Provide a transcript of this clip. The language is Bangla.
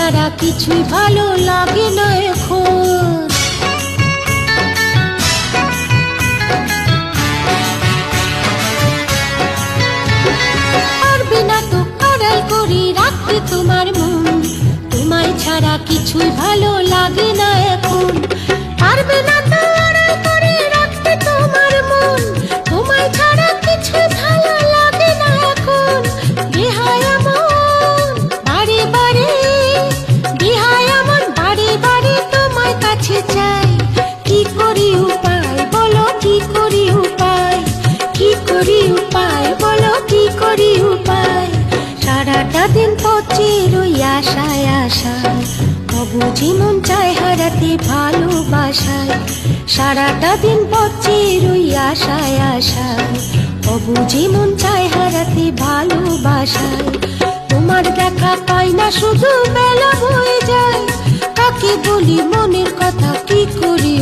ছাড়া কিছুই ভালো লাগে না এখন। পারবে না তো আড়াল করে রাখতে তোমার মন, তোমায় ছাড়া কিছুই ভালো লাগে না এখন। পারবে না তো আড়াল করে রাখতে তোমার মন, তোমায় ছাড়া কিছুই ভালো লাগে না এখন। বেহায়া মন বারে বারে, বেহায়া মন বারে বারে তোমায় কাছে চাই। কি করি উপায় বলো, কি করি উপায়, কি করি উপায় বলো, কি করি উপায়। সারাটা দিন পচে রই আশায় আশায়, অবুঝি মন চায় হারাতে ভালোবাসায়। সারাটা দিন পচে রই আশায় আশায়, অবুঝি মন চায় হারাতে ভালোবাসায়। তোমার দেখা পাই না শুধু বেলা বয়ে যায়, কাকে বলি মনের কথা, কি করি